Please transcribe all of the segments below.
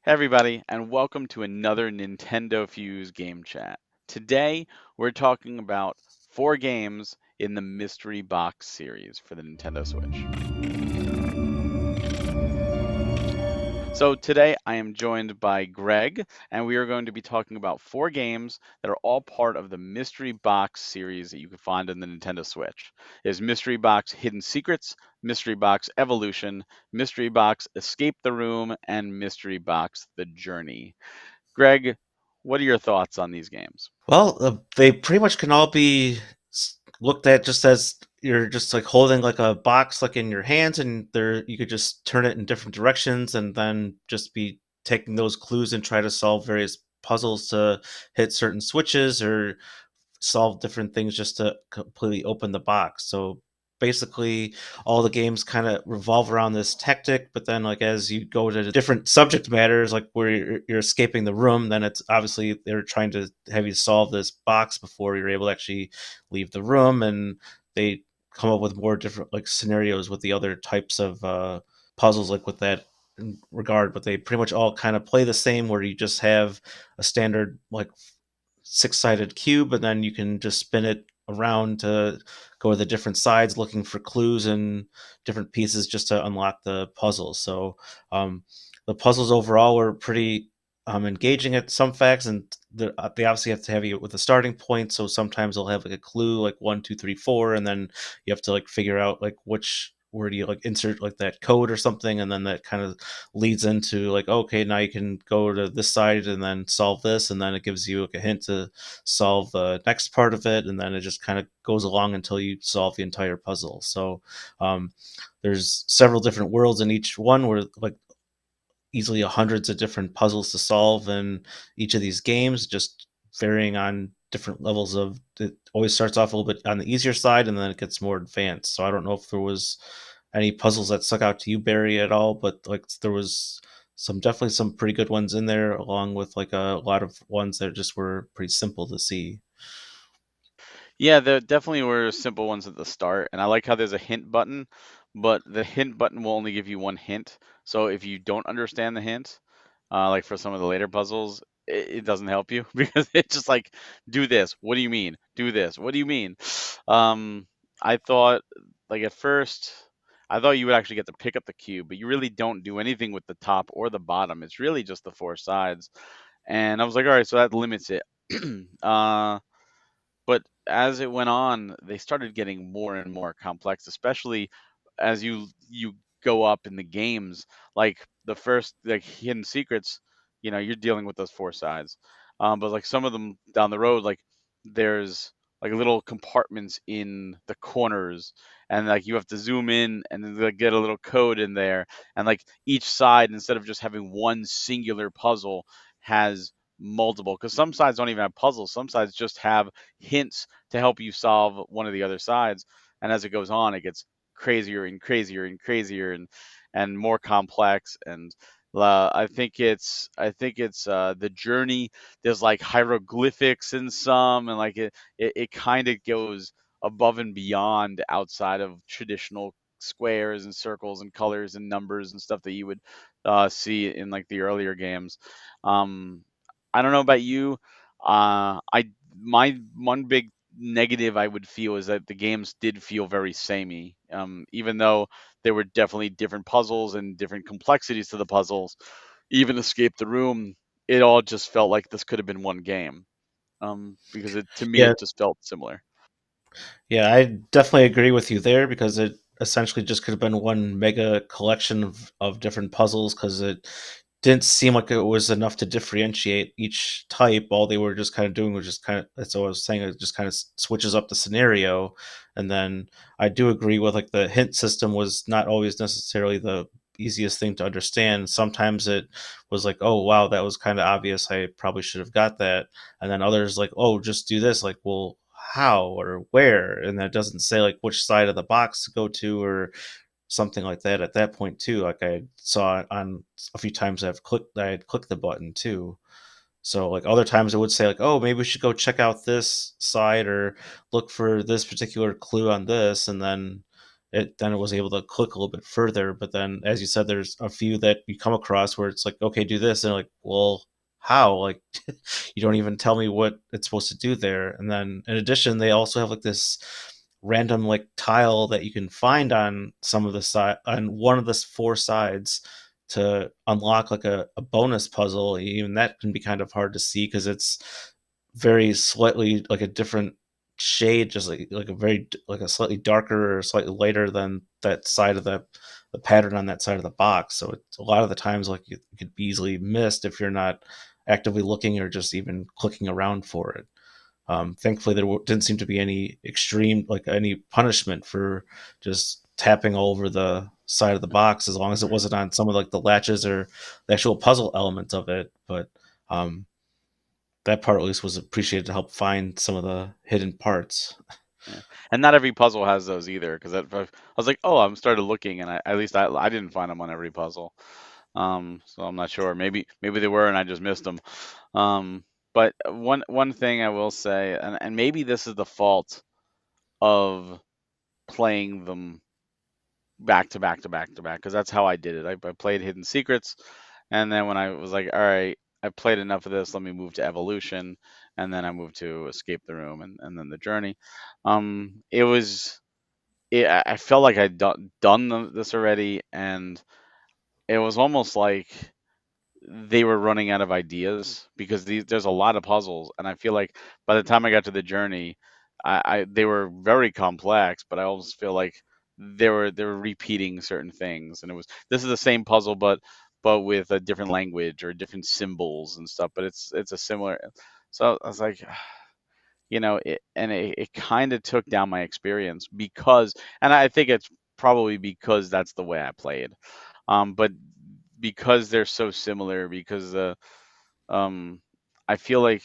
Everybody, and welcome to another NintendoFuse game chat. Today, we're talking about four games in the Mystery Box series for the Nintendo Switch. So today, I am joined by Greg, and we are going to be talking about four games that are all part of the Mystery Box series that you can find on the Nintendo Switch. There's Mystery Box Hidden Secrets, Mystery Box Evolution, Mystery Box Escape the Room, and Mystery Box The Journey. Greg, what are your thoughts on these games? They pretty much can all be looked at just as you're just like holding like a box like in your hands, and there you could just turn it in different directions, and then just be taking those clues and try to solve various puzzles to hit certain switches or solve different things just to completely open the box. So basically all the games kind of revolve around this tactic, but then like as you go to different subject matters, like where you're escaping the room, then it's obviously they're trying to have you solve this box before you're able to actually leave the room, and they come up with more different like scenarios with the other types of puzzles like with that regard. But they pretty much all kind of play the same, where you just have a standard like six-sided cube, and then you can just spin it around to go to the different sides looking for clues and different pieces just to unlock the puzzles. So the puzzles overall were pretty engaging at some facts, and they obviously have to have you with a starting point. So sometimes they'll have like a clue like 1 2 3 4, and then you have to like figure out like which where do you like insert like that code or something, and then that kind of leads into like, okay, now you can go to this side and then solve this, and then it gives you like a hint to solve the next part of it, and then it just kind of goes along until you solve the entire puzzle. So um, there's several different worlds in each one, where like easily hundreds of different puzzles to solve in each of these games, just varying on different levels of it. Always starts off a little bit on the easier side, and then it gets more advanced. So I don't know if there was any puzzles that stuck out to you, Barry, at all, but like there was definitely some pretty good ones in there, along with like a lot of ones that just were pretty simple to see. Yeah, there definitely were simple ones at the start, and I like how there's a hint button, but the hint button will only give you one hint. So if you don't understand the hint, like for some of the later puzzles, it doesn't help you because it's just like, do this. What do you mean? Do this. What do you mean? Um, I thought, like at first, I thought you would actually get to pick up the cube, but you really don't do anything with the top or the bottom. It's really just the four sides. And I was like, all right, so that limits it. uh, but as it went on, they started getting more and more complex, especially as you go up in the games. Like the first, like hidden secrets, you're dealing with those four sides. But like some of them down the road, like there's like little compartments in the corners, and like you have to zoom in and then like, get a little code in there, and like each side, instead of just having one singular puzzle, has multiple. Because some sides don't even have puzzles. Some sides just have hints to help you solve one of the other sides. And as it goes on, it gets crazier and crazier and crazier and more complex. And I think it's the journey. There's like hieroglyphics in some, and like it kind of goes above and beyond outside of traditional squares and circles and colors and numbers and stuff that you would see in like the earlier games. Um, I don't know about you. I My one big negative I would feel is that the games did feel very samey. Even though there were definitely different puzzles and different complexities to the puzzles, even Escape the Room, it all just felt like this could have been one game. Because to me Yeah, it just felt similar. yeah, I definitely agree with you there, because it essentially just could have been one mega collection of different puzzles, because it didn't seem like it was enough to differentiate each type. All they were just kind of doing was just kind of, that's what I was saying, it just kind of switches up the scenario. And then I do agree with like the hint system was not always necessarily the easiest thing to understand. Sometimes it was like, oh wow, that was kind of obvious, I probably should have got that. And then others like, oh, just do this, like, well, how or where? And that doesn't say like which side of the box to go to or something like that at that point too. Like I saw it on a few times I had clicked the button too. So like other times it would say like, oh, maybe we should go check out this side or look for this particular clue on this, and then it was able to click a little bit further. But then, as you said, there's a few that you come across where it's like, okay, do this, and like, well, how? Like, you don't even tell me what it's supposed to do there. And then, in addition, they also have like this random like tile that you can find on some of the side on one of the four sides to unlock like a bonus puzzle. Even that can be kind of hard to see because it's very slightly like a different shade, just like a very like a slightly darker or slightly lighter than that side of the pattern on that side of the box. So it's a lot of the times like it could be easily missed if you're not actively looking or just even clicking around for it. Thankfully, there didn't seem to be any extreme, like any punishment for just tapping all over the side of the box, as long as it wasn't on some of like the latches or the actual puzzle element of it. But um, that part at least was appreciated to help find some of the hidden parts. Yeah. And not every puzzle has those either, because I was like, oh, I'm started looking, and at least I didn't find them on every puzzle. So I'm not sure. Maybe they were, and I just missed them. But one thing I will say, and maybe this is the fault of playing them back to back to back to back, because that's how I did it. I played Hidden Secrets, and then when I was like, all right, I played enough of this, let me move to Evolution, and then I moved to Escape the Room, and then the Journey. It was I felt like I'd done this already, and it was almost like they were running out of ideas because there's a lot of puzzles, and I feel like by the time I got to the journey, they were very complex, but I almost feel like they were repeating certain things, and it was this is the same puzzle, but with a different language or different symbols and stuff, but it's a similar. So I was like, it kind of took down my experience because, and I think it's probably because that's the way I played. But because they're so similar, because um, I feel like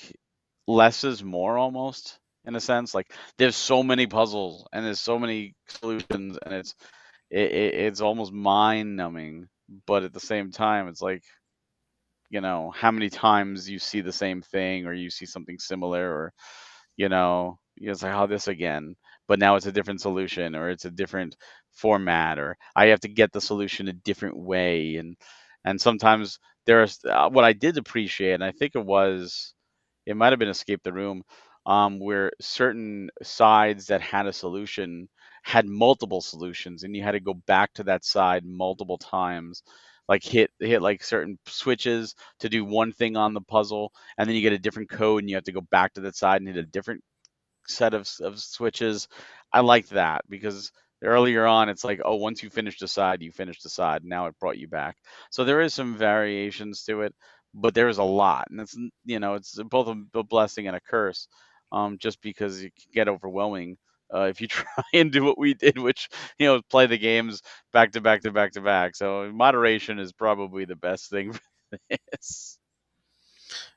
less is more almost in a sense. Like there's so many puzzles and there's so many solutions, and it's almost mind numbing. But at the same time, it's like how many times you see the same thing or you see something similar, or it's like, oh, this again, but now it's a different solution or it's a different format, or I have to get the solution a different way. And sometimes there's what I did appreciate, and I think it might have been Escape the Room, where certain sides that had a solution had multiple solutions, and you had to go back to that side multiple times, like hit like certain switches to do one thing on the puzzle, and then you get a different code, and you have to go back to that side and hit a different set of switches. I liked that because earlier on it's like, oh, once you finish the side, you finish the side. Now it brought you back. So there is some variations to it, but there is a lot, and it's both a blessing and a curse. Just because it can get overwhelming if you try and do what we did, which play the games back to back to back to back. So moderation is probably the best thing for this.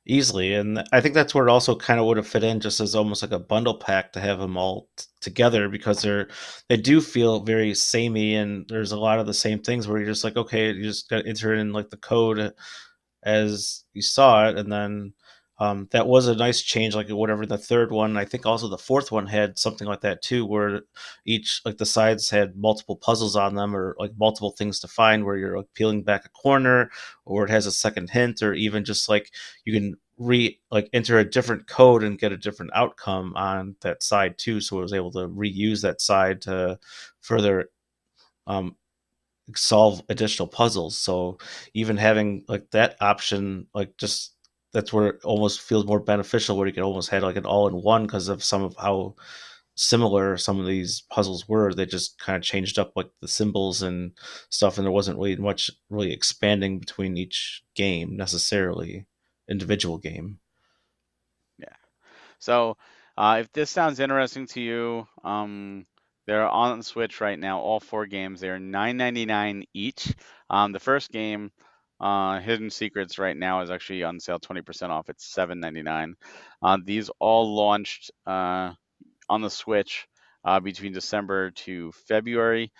Easily, and I think that's where it also kind of would have fit in just as almost like a bundle pack to have them all together, because they do feel very samey, and there's a lot of the same things where you're just like, okay, you just got to enter in like the code as you saw it. And then that was a nice change, like whatever the third one, I think also the fourth one had something like that too, where each like the sides had multiple puzzles on them, or like multiple things to find, where you're like peeling back a corner, or it has a second hint, or even just like you can like enter a different code and get a different outcome on that side too. So it was able to reuse that side to further um, solve additional puzzles. So even having like that option, like just that's where it almost feels more beneficial, where you can almost have like an all in one because of some of how similar some of these puzzles were. They just kind of changed up like the symbols and stuff, and there wasn't really much really expanding between each game necessarily, individual game. Yeah. So, if this sounds interesting to you, they're on Switch right now. All four games. They're 9.99 each. The first game, Hidden Secrets, right now is actually on sale, 20% off. It's 7.99. These all launched on the Switch between December to February.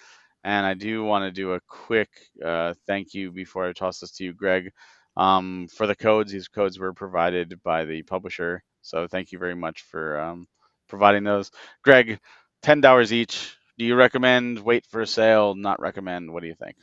And I do want to do a quick thank you before I toss this to you, Greg, for the codes. These codes were provided by the publisher. So thank you very much for providing those. Greg, $10 each. Do you recommend wait for a sale? Not recommend? What do you think?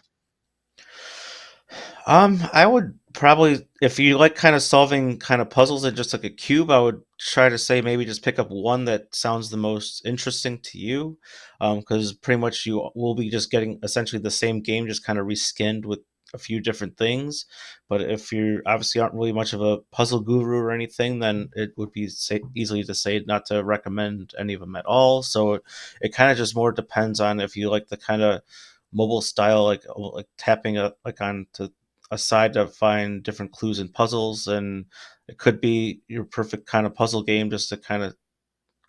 I would probably, if you like kind of solving kind of puzzles and just like a cube, I would try to say maybe just pick up one that sounds the most interesting to you, because pretty much you will be just getting essentially the same game, just kind of reskinned with a few different things. But if you obviously aren't really much of a puzzle guru or anything, then it would be easily to say not to recommend any of them at all. So it kind of just more depends on if you like the kind of mobile style, like tapping like on to aside to find different clues and puzzles, and it could be your perfect kind of puzzle game just to kind of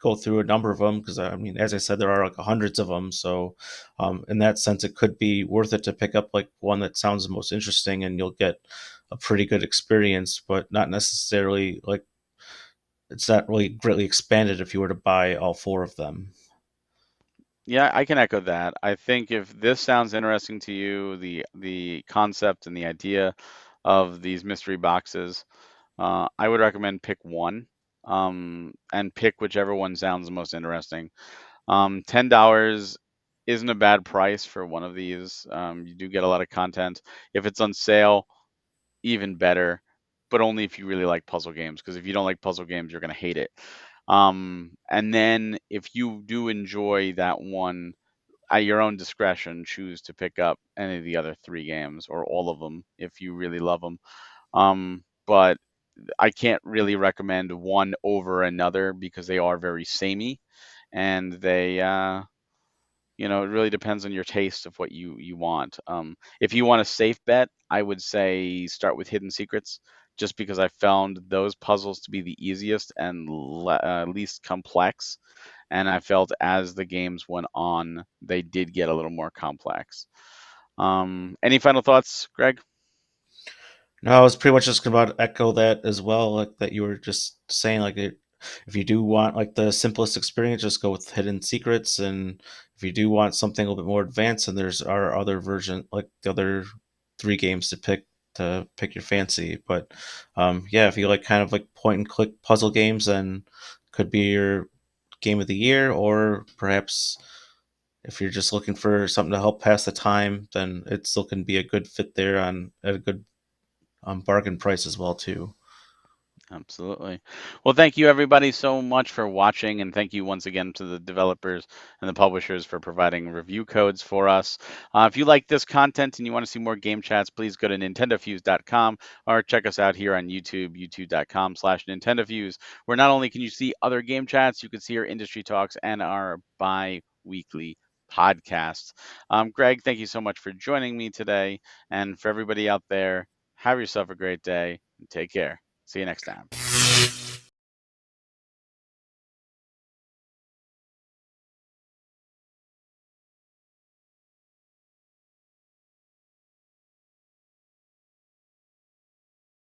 go through a number of them, because I mean, as I said, there are like hundreds of them. So in that sense, it could be worth it to pick up like one that sounds the most interesting, and you'll get a pretty good experience, but not necessarily like it's not really greatly expanded if you were to buy all four of them. Yeah, I can echo that. I think if this sounds interesting to you, the concept and the idea of these mystery boxes, I would recommend pick one, and pick whichever one sounds the most interesting. $10 isn't a bad price for one of these. You do get a lot of content. If it's on sale, even better, but only if you really like puzzle games. Because if you don't like puzzle games, you're gonna hate it. And then if you do enjoy that one, at your own discretion, choose to pick up any of the other three games or all of them if you really love them. But I can't really recommend one over another because they are very samey, and it really depends on your taste of what you want. If you want a safe bet, I would say start with Hidden Secrets, just because I found those puzzles to be the easiest and least complex, and I felt as the games went on, they did get a little more complex. Any final thoughts, Greg? No, I was pretty much just about to echo that as well, like that you were just saying, like if you do want like the simplest experience, just go with Hidden Secrets, and if you do want something a little bit more advanced, then there's our other version, like the other three games to pick your fancy. But yeah, if you like kind of like point and click puzzle games, then could be your game of the year, or perhaps if you're just looking for something to help pass the time, then it still can be a good fit there on at a good bargain price as well too. Absolutely. Well, thank you everybody so much for watching, and thank you once again to the developers and the publishers for providing review codes for us. If you like this content and you want to see more game chats, please go to nintendofuse.com or check us out here on YouTube, youtube.com/nintendofuse, where not only can you see other game chats, you can see our industry talks and our bi-weekly podcasts. Greg, thank you so much for joining me today, and for everybody out there, have yourself a great day and take care. See you next time.